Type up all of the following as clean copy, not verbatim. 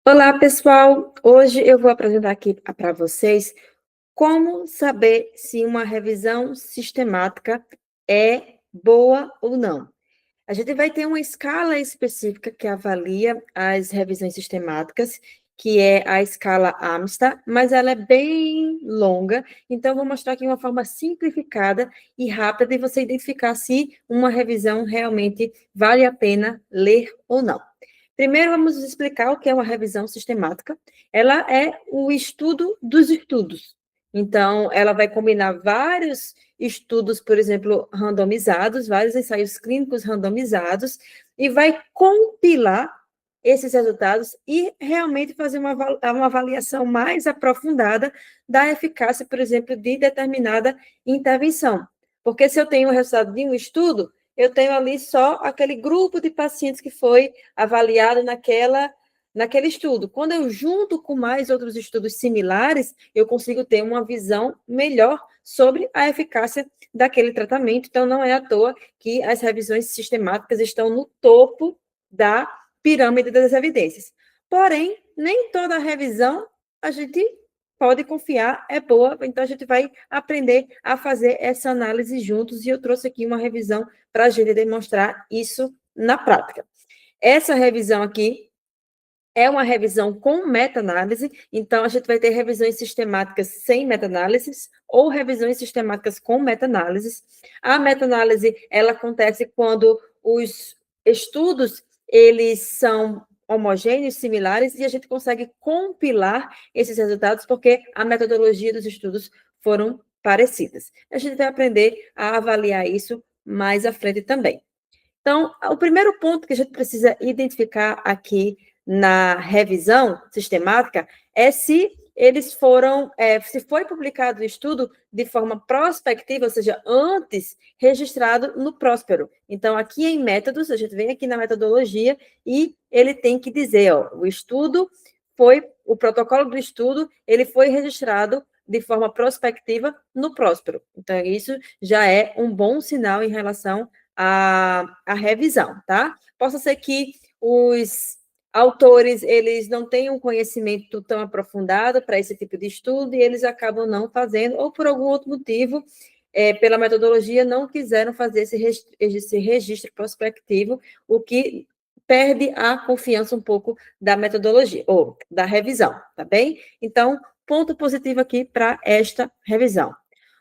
Olá, pessoal! Hoje eu vou apresentar aqui para vocês como saber se uma revisão sistemática é boa ou não. A gente vai ter uma escala específica que avalia as revisões sistemáticas, que é a escala AMSTA, mas ela é bem longa, então eu vou mostrar aqui uma forma simplificada e rápida de você identificar se uma revisão realmente vale a pena ler ou não. Primeiro, vamos explicar o que é uma revisão sistemática. Ela é o estudo dos estudos. Então, ela vai combinar vários estudos, por exemplo, randomizados, vários ensaios clínicos randomizados, e vai compilar esses resultados e realmente fazer uma avaliação mais aprofundada da eficácia, por exemplo, de determinada intervenção. Porque se eu tenho o resultado de um estudo, eu tenho ali só aquele grupo de pacientes que foi avaliado naquele estudo. Quando eu junto com mais outros estudos similares, eu consigo ter uma visão melhor sobre a eficácia daquele tratamento. Então, não é à toa que as revisões sistemáticas estão no topo da pirâmide das evidências. Porém, nem toda revisão a gente pode confiar, é boa, então a gente vai aprender a fazer essa análise juntos, e eu trouxe aqui uma revisão para a gente demonstrar isso na prática. Essa revisão aqui é uma revisão com meta-análise, então a gente vai ter revisões sistemáticas sem meta-análises ou revisões sistemáticas com meta-análises. A meta-análise, ela acontece quando os estudos, eles são homogêneos, similares, e a gente consegue compilar esses resultados porque a metodologia dos estudos foram parecidas. A gente vai aprender a avaliar isso mais à frente também. Então, o primeiro ponto que a gente precisa identificar aqui na revisão sistemática é se eles foram, se foi publicado o estudo de forma prospectiva, ou seja, antes registrado no Próspero. Então, aqui em métodos, a gente vem aqui na metodologia e ele tem que dizer, ó, o protocolo do estudo, ele foi registrado de forma prospectiva no Próspero. Então, isso já é um bom sinal em relação à revisão, tá? Possa ser que os autores, eles não têm um conhecimento tão aprofundado para esse tipo de estudo e eles acabam não fazendo, ou por algum outro motivo, pela metodologia, não quiseram fazer esse registro prospectivo, o que perde a confiança um pouco da metodologia, ou da revisão, tá bem? Então, ponto positivo aqui para esta revisão.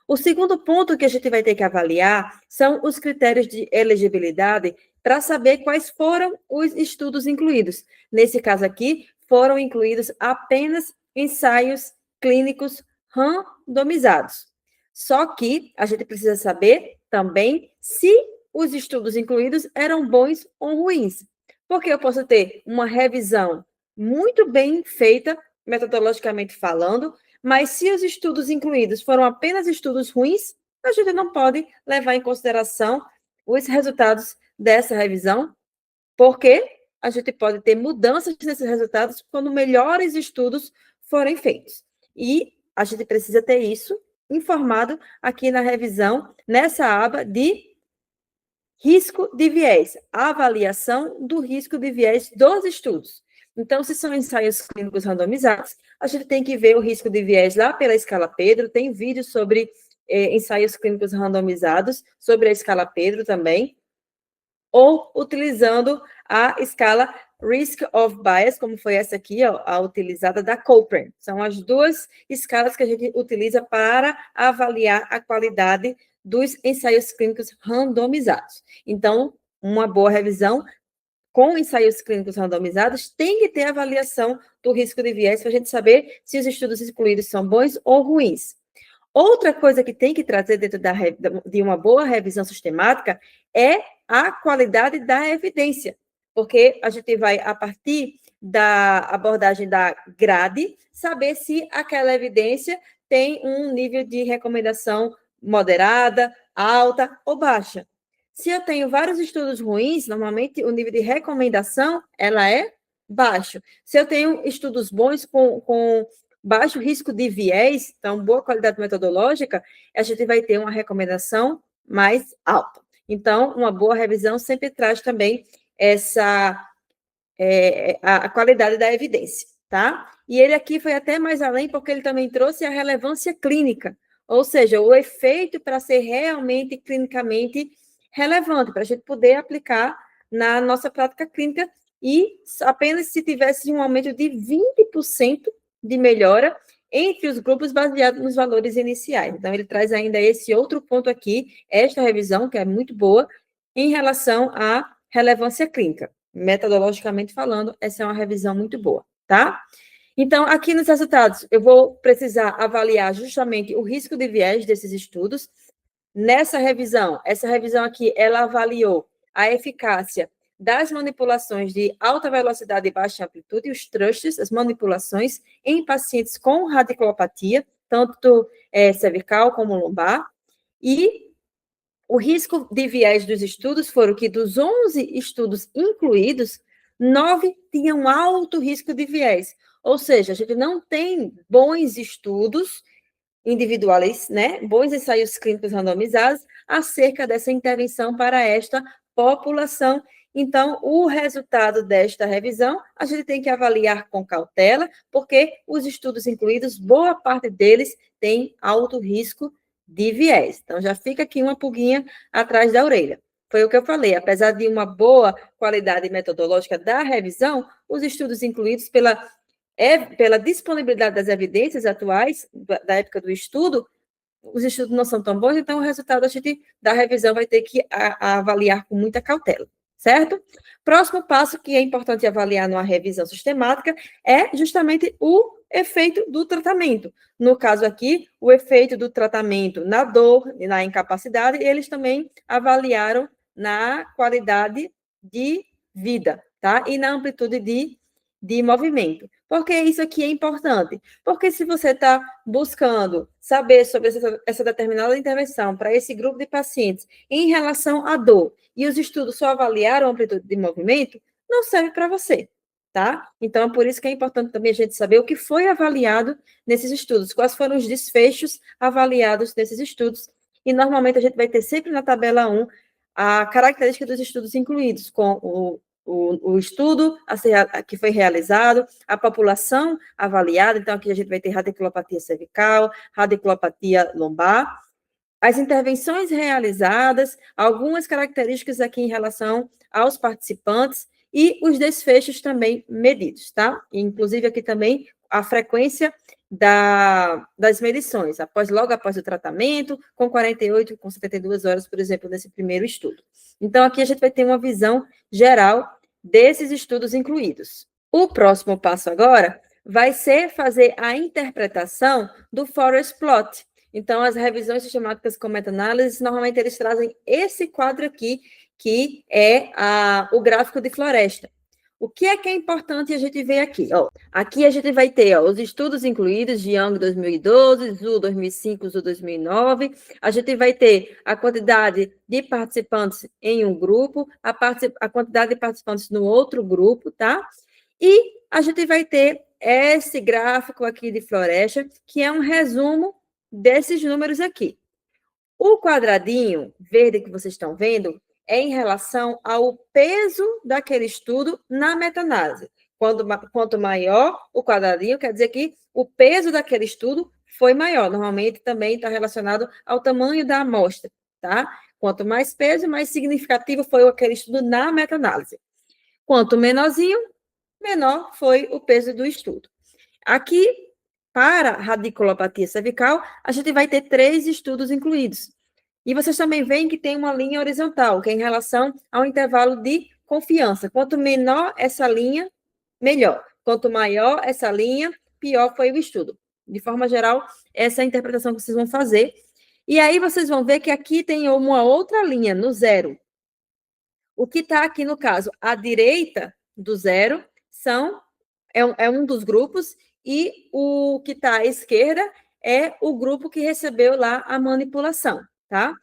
O segundo ponto que a gente vai ter que avaliar são os critérios de elegibilidade para saber quais foram os estudos incluídos. Nesse caso aqui, foram incluídos apenas ensaios clínicos randomizados. Só que a gente precisa saber também se os estudos incluídos eram bons ou ruins. Porque eu posso ter uma revisão muito bem feita, metodologicamente falando, mas se os estudos incluídos foram apenas estudos ruins, a gente não pode levar em consideração os resultados dessa revisão, porque a gente pode ter mudanças nesses resultados quando melhores estudos forem feitos. E a gente precisa ter isso informado aqui na revisão, nessa aba de risco de viés, avaliação do risco de viés dos estudos. Então, se são ensaios clínicos randomizados, a gente tem que ver o risco de viés lá pela escala Pedro, tem vídeo sobre ensaios clínicos randomizados, sobre a escala Pedro também, ou utilizando a escala Risk of Bias, como foi essa aqui, ó, a utilizada da Cochrane. São as duas escalas que a gente utiliza para avaliar a qualidade dos ensaios clínicos randomizados. Então, uma boa revisão com ensaios clínicos randomizados tem que ter avaliação do risco de viés para a gente saber se os estudos incluídos são bons ou ruins. Outra coisa que tem que trazer dentro de uma boa revisão sistemática é a qualidade da evidência, porque a gente vai, a partir da abordagem da grade, saber se aquela evidência tem um nível de recomendação moderada, alta ou baixa. Se eu tenho vários estudos ruins, normalmente o nível de recomendação ela é baixo. Se eu tenho estudos bons com baixo risco de viés, então boa qualidade metodológica, a gente vai ter uma recomendação mais alta. Então, uma boa revisão sempre traz também a qualidade da evidência. tá? E ele aqui foi até mais além, porque ele também trouxe a relevância clínica, ou seja, o efeito para ser realmente clinicamente relevante, para a gente poder aplicar na nossa prática clínica, e apenas se tivesse um aumento de 20% de melhora entre os grupos baseados nos valores iniciais. Então, ele traz ainda esse outro ponto aqui, esta revisão, que é muito boa, em relação à relevância clínica. Metodologicamente falando, essa é uma revisão muito boa, tá? Então, aqui nos resultados, eu vou precisar avaliar justamente o risco de viés desses estudos. Nessa revisão, essa revisão aqui, ela avaliou a eficácia das manipulações de alta velocidade e baixa amplitude, os thrushes, as manipulações em pacientes com radiculopatia, tanto cervical como lombar, e o risco de viés dos estudos foram que dos 11 estudos incluídos, 9 tinham alto risco de viés. Ou seja, a gente não tem bons estudos individuais, né? Bons ensaios clínicos randomizados acerca dessa intervenção para esta população. Então, o resultado desta revisão, a gente tem que avaliar com cautela, porque os estudos incluídos, boa parte deles tem alto risco de viés. Então, já fica aqui uma pulguinha atrás da orelha. Foi o que eu falei, apesar de uma boa qualidade metodológica da revisão, os estudos incluídos pela disponibilidade das evidências atuais, da época do estudo, os estudos não são tão bons, então o resultado da revisão vai ter que avaliar com muita cautela, certo? Próximo passo que é importante avaliar numa revisão sistemática é justamente o efeito do tratamento. No caso aqui, o efeito do tratamento na dor e na incapacidade, eles também avaliaram na qualidade de vida, tá? E na amplitude de movimento. Por que isso aqui é importante? Porque se você está buscando saber sobre essa determinada intervenção para esse grupo de pacientes em relação à dor, e os estudos só avaliaram a amplitude de movimento, não serve para você, tá? Então, é por isso que é importante também a gente saber o que foi avaliado nesses estudos, quais foram os desfechos avaliados nesses estudos, e normalmente a gente vai ter sempre na tabela 1 a característica dos estudos incluídos, com o estudo que foi realizado, a população avaliada, então aqui a gente vai ter radiculopatia cervical, radiculopatia lombar, as intervenções realizadas, algumas características aqui em relação aos participantes e os desfechos também medidos, tá? Inclusive aqui também a frequência das medições, logo após o tratamento, com 48, com 72 horas, por exemplo, nesse primeiro estudo. Então, aqui a gente vai ter uma visão geral desses estudos incluídos. O próximo passo agora vai ser fazer a interpretação do forest plot. Então, as revisões sistemáticas com meta-análise, normalmente eles trazem esse quadro aqui, que é o gráfico de floresta. O que é importante a gente ver aqui? Ó, aqui a gente vai ter os estudos incluídos de Young 2012, Zhu 2005, Zhu 2009. A gente vai ter a quantidade de participantes em um grupo, a quantidade de participantes no outro grupo, tá? E a gente vai ter esse gráfico aqui de floresta, que é um resumo desses números aqui. O quadradinho verde que vocês estão vendo é em relação ao peso daquele estudo na meta-análise. Quanto maior o quadradinho, quer dizer que o peso daquele estudo foi maior. Normalmente também está relacionado ao tamanho da amostra, tá? Quanto mais peso, mais significativo foi aquele estudo na meta-análise. Quanto menorzinho, menor foi o peso do estudo. Aqui, para radiculopatia cervical, a gente vai ter 3 estudos incluídos. E vocês também veem que tem uma linha horizontal, que é em relação ao intervalo de confiança. Quanto menor essa linha, melhor. Quanto maior essa linha, pior foi o estudo. De forma geral, essa é a interpretação que vocês vão fazer. E aí vocês vão ver que aqui tem uma outra linha, no zero. O que está aqui, no caso, à direita do zero, é um dos grupos, e o que está à esquerda é o grupo que recebeu lá a manipulação, tá?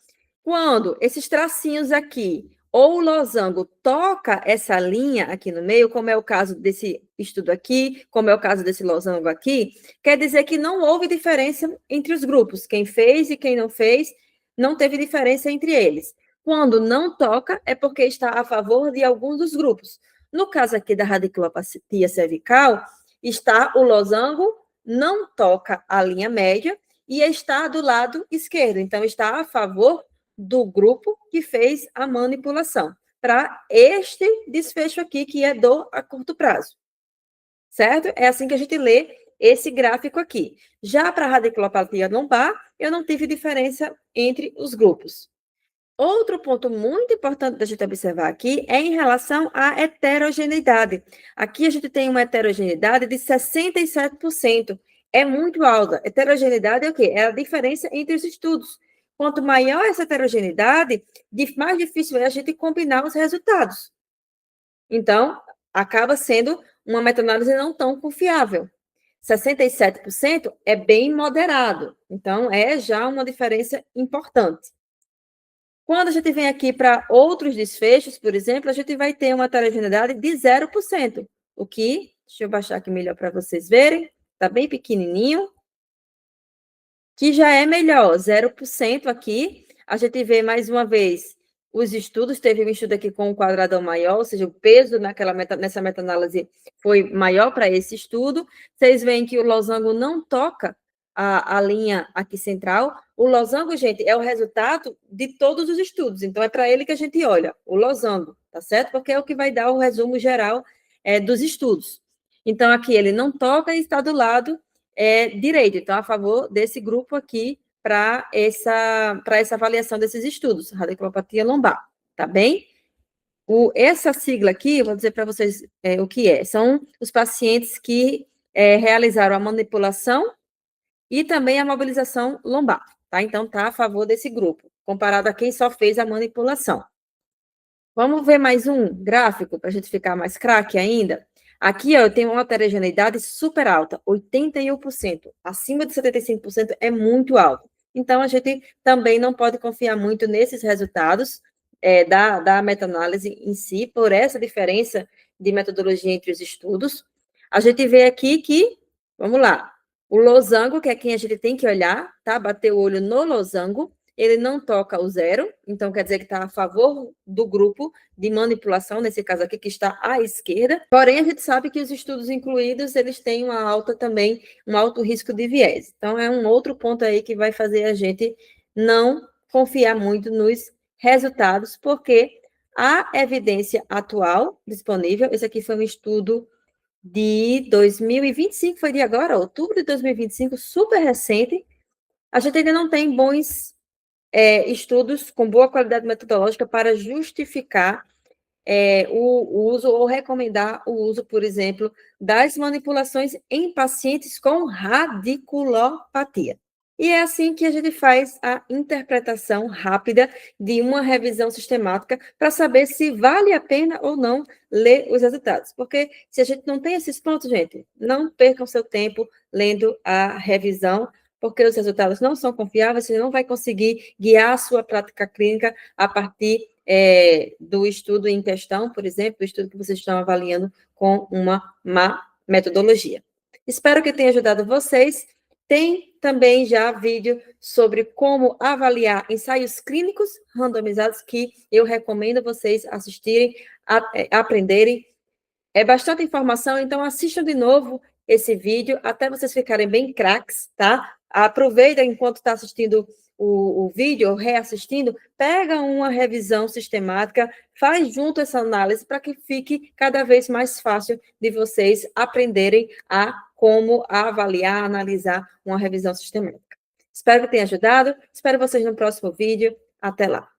Quando esses tracinhos aqui, ou o losango toca essa linha aqui no meio, como é o caso desse estudo aqui, como é o caso desse losango aqui, quer dizer que não houve diferença entre os grupos. Quem fez e quem não fez, não teve diferença entre eles. Quando não toca, é porque está a favor de alguns dos grupos. No caso aqui da radiculopatia cervical, está o losango, não toca a linha média e está do lado esquerdo. Então, está a favor do grupo que fez a manipulação, para este desfecho aqui, que é dor a curto prazo. Certo? É assim que a gente lê esse gráfico aqui. Já para a radiculopatia lombar, eu não tive diferença entre os grupos. Outro ponto muito importante da gente observar aqui é em relação à heterogeneidade. Aqui a gente tem uma heterogeneidade de 67%. É muito alta. Heterogeneidade é o quê? É a diferença entre os estudos. Quanto maior essa heterogeneidade, mais difícil é a gente combinar os resultados. Então, acaba sendo uma meta-análise não tão confiável. 67% é bem moderado. Então, é já uma diferença importante. Quando a gente vem aqui para outros desfechos, por exemplo, a gente vai ter uma heterogeneidade de 0%, o que, deixa eu baixar aqui melhor para vocês verem, está bem pequenininho, que já é melhor, 0% aqui. A gente vê mais uma vez os estudos, teve um estudo aqui com um quadradão maior, ou seja, o peso nessa meta-análise foi maior para esse estudo. Vocês veem que o losango não toca a linha aqui central. O losango, gente, é o resultado de todos os estudos, então é para ele que a gente olha, o losango, tá certo? Porque é o que vai dar o resumo geral dos estudos. Então, aqui ele não toca e está do lado direito, então a favor desse grupo aqui para essa avaliação desses estudos, radiculopatia lombar, tá bem? Essa sigla aqui, vou dizer para vocês o que é, são os pacientes que realizaram a manipulação e também a mobilização lombar, tá? Então, tá a favor desse grupo, comparado a quem só fez a manipulação. Vamos ver mais um gráfico para a gente ficar mais craque ainda? Aqui, ó, eu tenho uma heterogeneidade super alta, 81%. Acima de 75% é muito alto. Então, a gente também não pode confiar muito nesses resultados da meta-análise em si, por essa diferença de metodologia entre os estudos. A gente vê aqui que, vamos lá, o losango, que é quem a gente tem que olhar, tá? Bater o olho no losango, ele não toca o 0, então quer dizer que está a favor do grupo de manipulação, nesse caso aqui, que está à esquerda. Porém, a gente sabe que os estudos incluídos, eles têm uma alta também, um alto risco de viés. Então, é um outro ponto aí que vai fazer a gente não confiar muito nos resultados, porque a evidência atual disponível, esse aqui foi um estudo de 2025, foi de agora, outubro de 2025, super recente, a gente ainda não tem bons estudos com boa qualidade metodológica para justificar o uso ou recomendar o uso, por exemplo, das manipulações em pacientes com radiculopatia. E é assim que a gente faz a interpretação rápida de uma revisão sistemática para saber se vale a pena ou não ler os resultados. Porque se a gente não tem esses pontos, gente, não percam seu tempo lendo a revisão, porque os resultados não são confiáveis, você não vai conseguir guiar a sua prática clínica a partir do estudo em questão, por exemplo, do estudo que vocês estão avaliando com uma má metodologia. Espero que tenha ajudado vocês. Tem também já vídeo sobre como avaliar ensaios clínicos randomizados que eu recomendo vocês assistirem, aprenderem. É bastante informação, então assistam de novo esse vídeo até vocês ficarem bem craques, tá? Aproveita enquanto está assistindo o vídeo, ou reassistindo, pega uma revisão sistemática, faz junto essa análise para que fique cada vez mais fácil de vocês aprenderem a como avaliar, analisar uma revisão sistemática. Espero que tenha ajudado, espero vocês no próximo vídeo. Até lá!